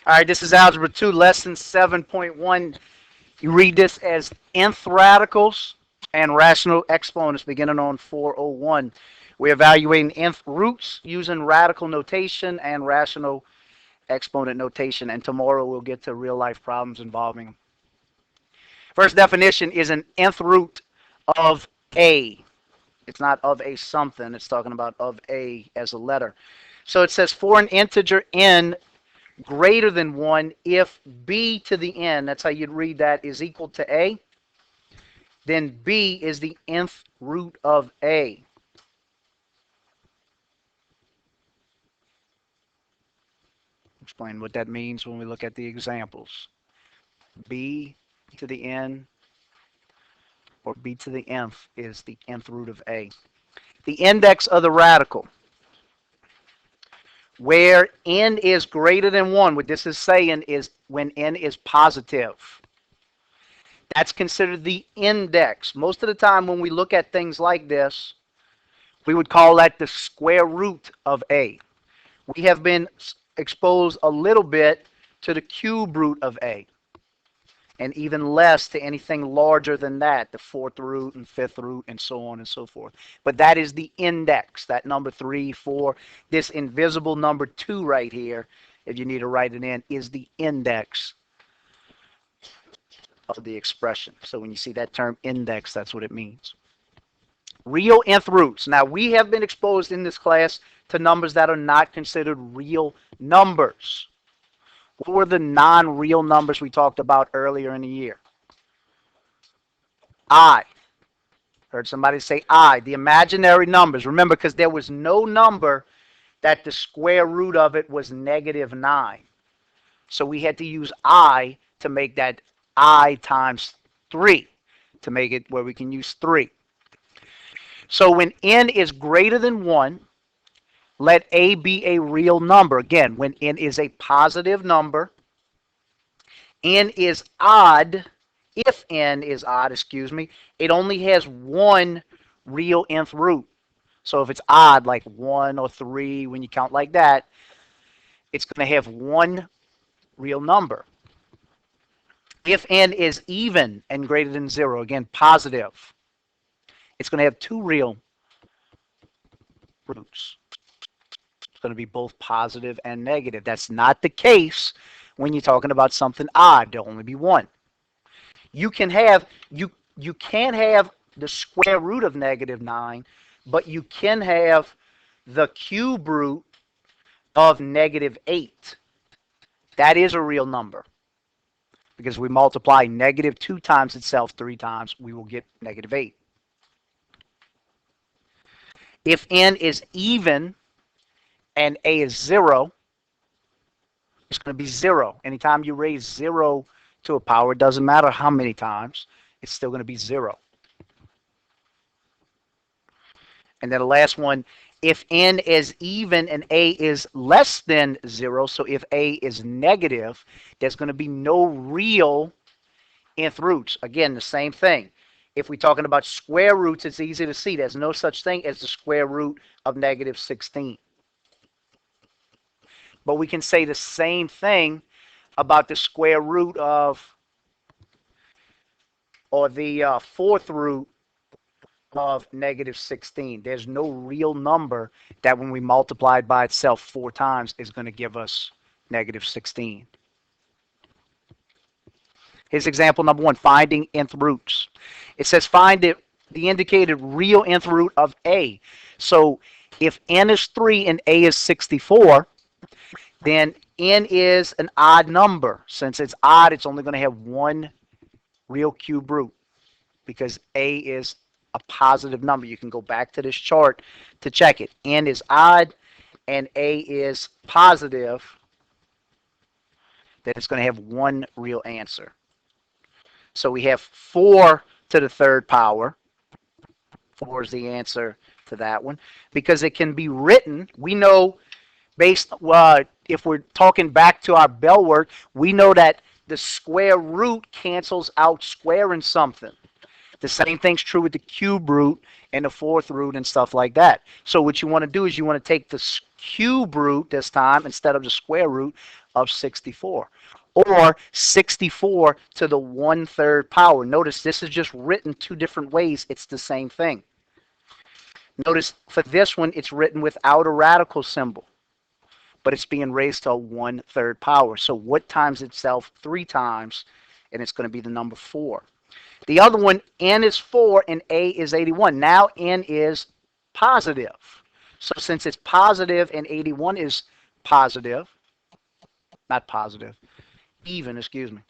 All right, this is Algebra 2, Lesson 7.1. You read this as nth radicals and rational exponents beginning on 401. We're evaluating nth roots using radical notation and rational exponent notation, and tomorrow we'll get to real life problems involving them. First definition is an nth root of a. It's not of a something, it's talking about of a as a letter. So it says for an integer n greater than 1 if b to the n, that's how you'd read that, is equal to a, then b is the nth root of a. Explain what that means when we look at the examples. B to the n or b to the nth is the nth root of a. The index of the radical, where n is greater than 1, what this is saying is when n is positive. That's considered the index. Most of the time when we look at things like this, we would call that the square root of a. We have been exposed a little bit to the cube root of a, and even less to anything larger than that, the fourth root and fifth root and so on and so forth. But that is the index, that number 3, 4, this invisible number 2 right here, if you need to write it in, is the index of the expression. So when you see that term index, that's what it means. Real nth roots. Now we have been exposed in this class to numbers that are not considered real numbers. What were the non-real numbers we talked about earlier in the year? I. Heard somebody say I. The imaginary numbers. Remember, because there was no number that the square root of it was -9. So we had to use I to make that I times 3 to make it where we can use 3. So when n is greater than 1, let a be a real number. Again, when n is a positive number, n is odd. If n is odd, it only has one real nth root. So if it's odd, like 1 or 3, when you count like that, it's going to have one real number. If n is even and greater than 0, again, positive, it's going to have two real roots. It's going to be both positive and negative. That's not the case when you're talking about something odd. There'll only be one. You can have you can't have the square root of -9, but you can have the cube root of -8. That is a real number, because we multiply -2 times itself 3 times, we will get -8. If n is even and a is 0, it's going to be 0. Anytime you raise 0 to a power, it doesn't matter how many times, it's still going to be 0. And then the last one, if n is even and a is less than 0, so if a is negative, there's going to be no real nth roots. Again, the same thing. If we're talking about square roots, it's easy to see. There's no such thing as the square root of -16. But we can say the same thing about the square root of, or the fourth root of -16. There's no real number that when we multiply it by itself 4 times is going to give us -16. Here's example number 1, finding nth roots. It says find the indicated real nth root of a. So if n is 3 and a is 64, then n is an odd number. Since it's odd, it's only going to have one real cube root, because a is a positive number. You can go back to this chart to check it. N is odd and a is positive, then it's going to have one real answer. So we have 4 to the third power. 4 is the answer to that one, because it can be written, we know, based if we're talking back to our Bell word, we know that the square root cancels out squaring something. The same thing's true with the cube root and the fourth root and stuff like that. So what you want to do is you want to take the cube root this time instead of the square root of 64. Or 64 to the 1/3 power. Notice this is just written two different ways. It's the same thing. Notice for this one, it's written without a radical symbol, but it's being raised to a 1/3 power. So what times itself 3 times, and it's going to be the number 4. The other one, n is 4 and a is 81. Now n is positive. So since it's positive and 81 is positive, not positive, even, excuse me.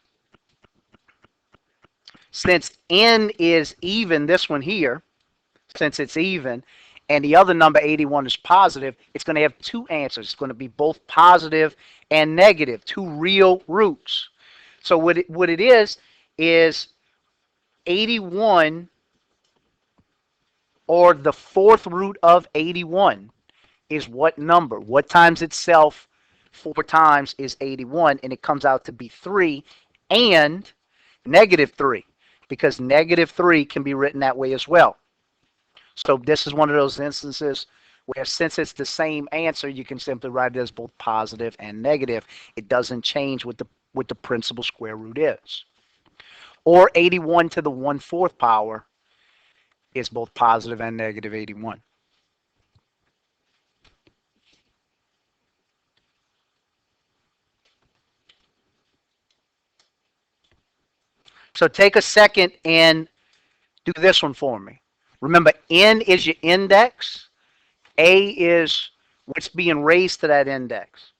Since n is even, this one here, since it's even, and the other number 81 is positive, it's going to have two answers. It's going to be both positive and negative, two real roots. So what it is 81, or the fourth root of 81 is what number? What times itself 4 times is 81, and it comes out to be 3 and negative 3, because negative 3 can be written that way as well. So this is one of those instances where, since it's the same answer, you can simply write it as both positive and negative. It doesn't change what the principal square root is. Or 81 to the 1/4 power is both positive and negative 81. So take a second and do this one for me. Remember, n is your index. A is what's being raised to that index.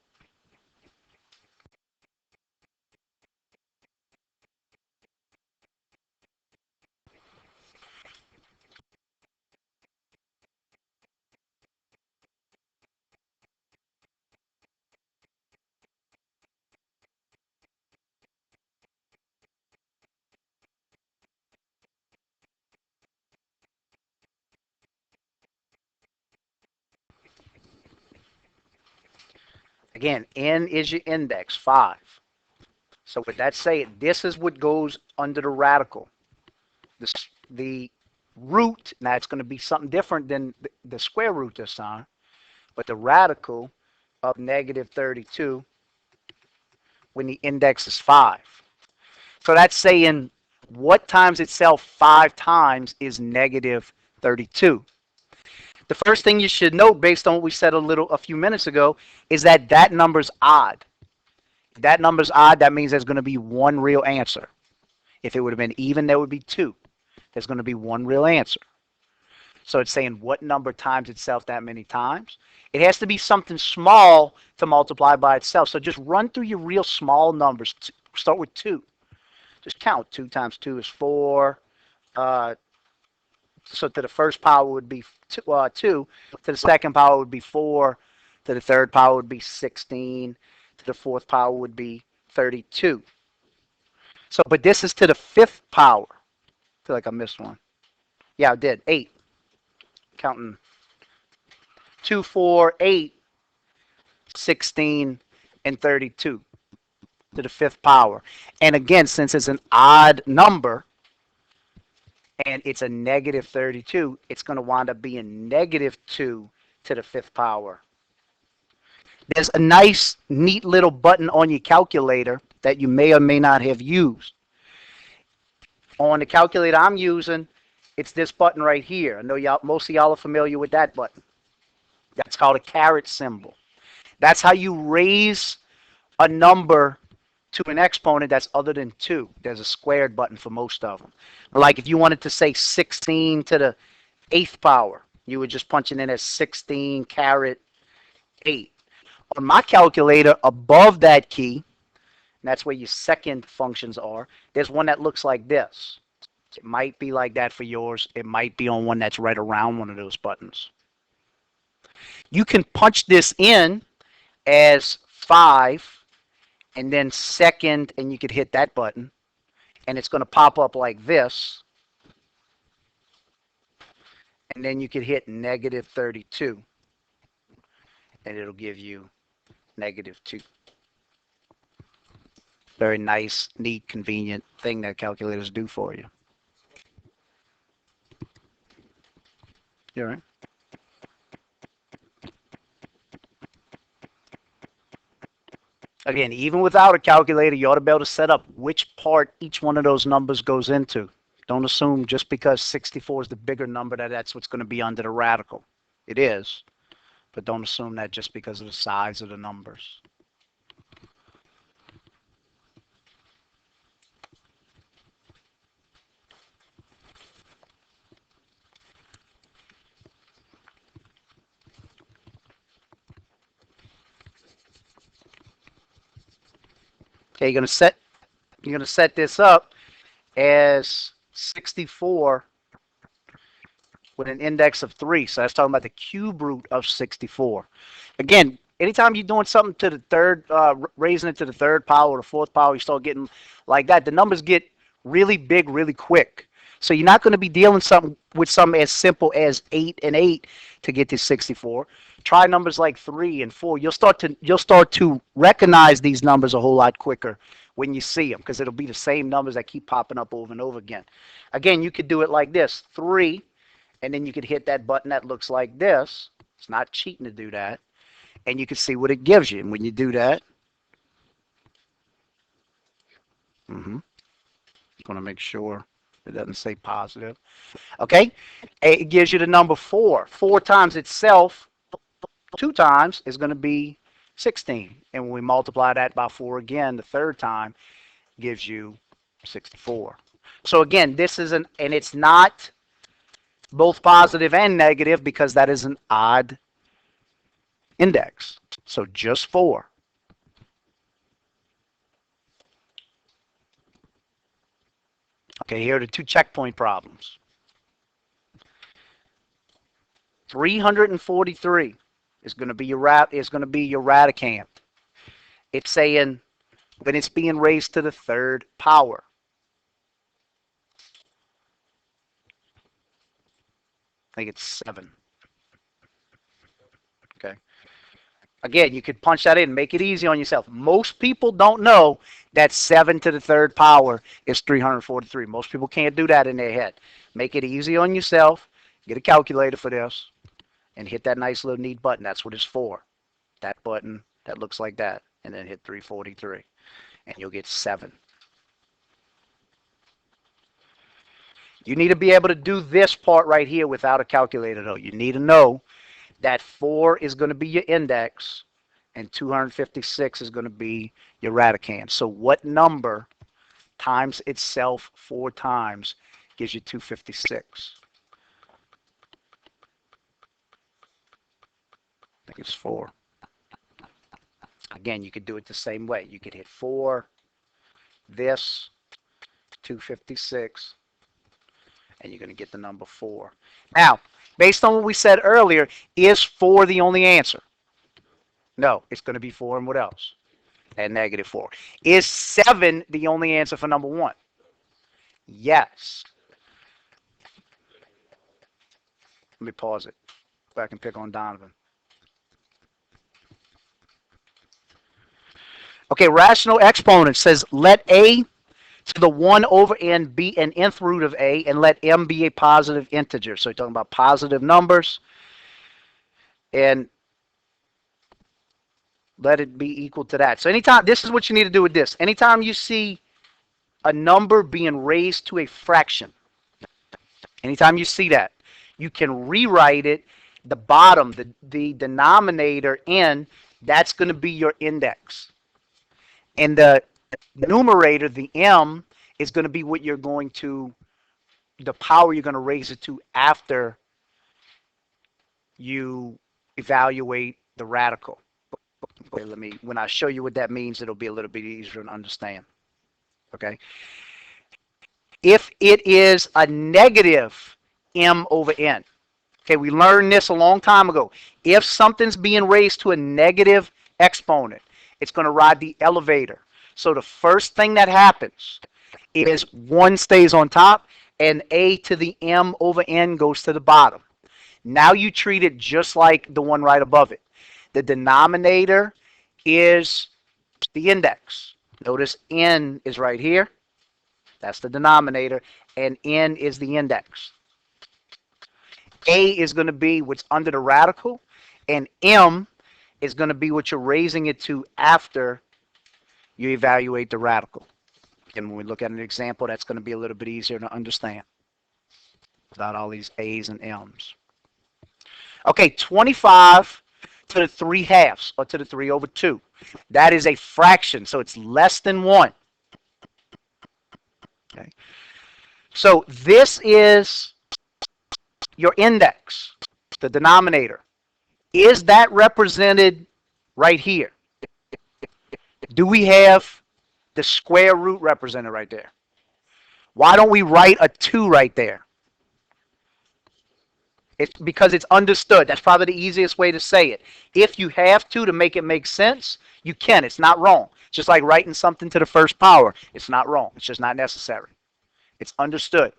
Again, n is your index, 5. So with that saying, this is what goes under the radical. The root, now it's going to be something different than the square root this time, but the radical of negative 32 when the index is 5. So that's saying what times itself 5 times is negative 32. The first thing you should note, based on what we said a few minutes ago, is that that number's odd. If that number's odd, that means there's going to be one real answer. If it would have been even, there would be 2. There's going to be one real answer. So it's saying what number times itself that many times. It has to be something small to multiply by itself. So just run through your real small numbers. Start with 2. Just count. 2 times 2 is 4. So to the first power would be 2. To the second power would be 4. To the third power would be 16. To the fourth power would be 32. So, but this is to the fifth power. I feel like I missed one. Yeah, I did. 8. Counting 2, 4, 8, 16, and 32 to the fifth power. And again, since it's an odd number and it's a negative 32, it's going to wind up being negative 2 to the fifth power. There's a nice, neat little button on your calculator that you may or may not have used. On the calculator I'm using, it's this button right here. I know most of y'all are familiar with that button. That's called a caret symbol. That's how you raise a number to an exponent that's other than 2. There's a squared button for most of them. Like if you wanted to say 16 to the 8th power, you would just punch it in as 16 caret 8. On my calculator, above that key, and that's where your second functions are, there's one that looks like this. It might be like that for yours. It might be on one that's right around one of those buttons. You can punch this in as 5 and then second, and you could hit that button, and it's going to pop up like this. And then you could hit negative 32, and it'll give you negative 2. Very nice, neat, convenient thing that calculators do for you. You're right. Again, even without a calculator, you ought to be able to set up which part each one of those numbers goes into. Don't assume just because 64 is the bigger number that that's what's going to be under the radical. It is, but don't assume that just because of the size of the numbers. Okay, you're going to set this up as 64 with an index of 3. So that's talking about the cube root of 64. Again, anytime you're doing something to the third, raising it to the third power or the fourth power, you start getting like that. The numbers get really big really quick. So you're not going to be dealing with something as simple as 8 and 8 to get to 64. Try numbers like 3 and 4. You'll start to recognize these numbers a whole lot quicker when you see them, because it'll be the same numbers that keep popping up over and over again. Again, you could do it like this: 3, and then you could hit that button that looks like this. It's not cheating to do that. And you can see what it gives you. And when you do that, just want to make sure it doesn't say positive. Okay, it gives you the number 4. 4 times itself, 2 times, is going to be 16. And when we multiply that by 4 again, the third time, gives you 64. So again, this is and it's not both positive and negative because that is an odd index. So just 4. Okay, here are the 2 checkpoint problems. 343 is going to be your radicand. It's saying when it's being raised to the third power. I think it's 7. Okay. Again, you could punch that in, make it easy on yourself. Most people don't know that 7 to the third power is 343. Most people can't do that in their head. Make it easy on yourself. Get a calculator for this and hit that nice little neat button. That's what it's for. That button that looks like that. And then hit 343. And you'll get 7. You need to be able to do this part right here without a calculator, though. You need to know that 4 is going to be your index and 256 is going to be your radicand. So what number times itself 4 times gives you 256? I think it's 4. Again, you could do it the same way. You could hit 4, this, 256, and you're going to get the number 4. Now, based on what we said earlier, is 4 the only answer? No, it's going to be 4 and what else? And negative 4. Is 7 the only answer for number 1? Yes. Let me pause it. Go back and pick on Donovan. Okay, rational exponent says let a to the 1 over n be an nth root of a, and let m be a positive integer. So you're talking about positive numbers, and let it be equal to that. So anytime, this is what you need to do with this. Anytime you see a number being raised to a fraction, anytime you see that, you can rewrite it, the bottom, the denominator n, that's going to be your index. And the numerator, the m, is going to be what you're going to, the power you're going to raise it to after you evaluate the radical. Okay, when I show you what that means, it'll be a little bit easier to understand. Okay. If it is a negative m over n, okay, we learned this a long time ago. If something's being raised to a negative exponent, it's going to ride the elevator. So the first thing that happens is 1 stays on top and a to the m over n goes to the bottom. Now you treat it just like the one right above it. The denominator is the index. Notice n is right here. That's the denominator, and n is the index. A is going to be what's under the radical, and M is going to be what you're raising it to after you evaluate the radical. And when we look at an example, that's going to be a little bit easier to understand without all these A's and M's. Okay, 25 to the 3 halves, or to the 3 over 2. That is a fraction, so it's less than 1. Okay. So this is your index, the denominator. Is that represented right here? Do we have the square root represented right there? Why don't we write a 2 right there? It's because it's understood. That's probably the easiest way to say it. If you have to make it make sense, you can. It's not wrong. It's just like writing something to the first power. It's not wrong. It's just not necessary. It's understood.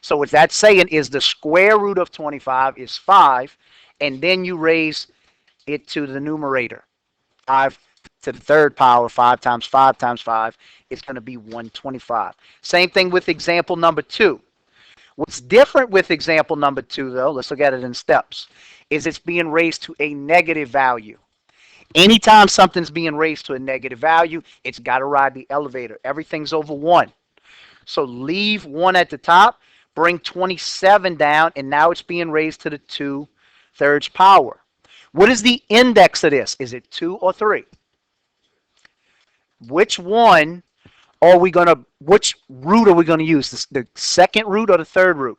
So what that's saying is the square root of 25 is 5, and then you raise it to the numerator. 5 to the third power, 5 times 5 times 5 is going to be 125. Same thing with example number 2. What's different with example number 2, though, let's look at it in steps, is it's being raised to a negative value. Anytime something's being raised to a negative value, it's got to ride the elevator. Everything's over 1. So leave 1 at the top, bring 27 down, and now it's being raised to the 2/3 power. What is the index of this? Is it 2 or 3? Which one are we going to, which root are we going to use? The second root or the third root?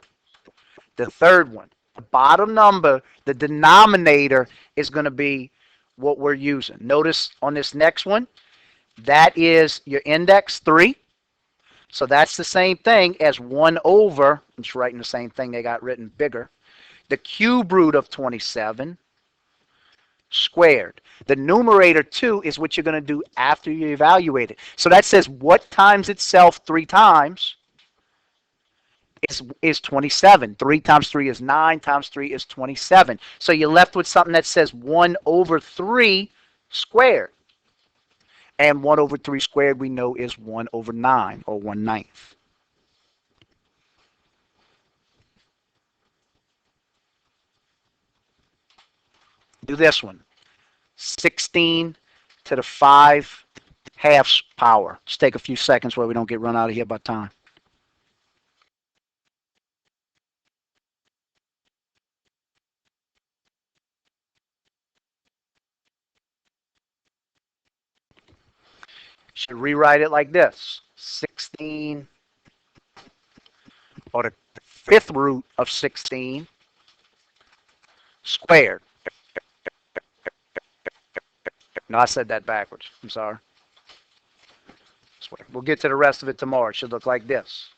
The third one. The bottom number, the denominator, is going to be what we're using. Notice on this next one, that is your index 3. So that's the same thing as 1 over, I'm just writing the same thing, they got written bigger, the cube root of 27 squared. The numerator 2 is what you're going to do after you evaluate it. So that says what times itself 3 times is 27. 3 times 3 is 9, times 3 is 27. So you're left with something that says 1 over 3 squared. And 1 over 3 squared we know is 1 over 9, or 1/9. Do this one. 16 to the 5 halves power. Just take a few seconds where we don't get run out of here by time. Should rewrite it like this. 16, or the 5th root of 16 squared. No, I said that backwards. I'm sorry. We'll get to the rest of it tomorrow. It should look like this.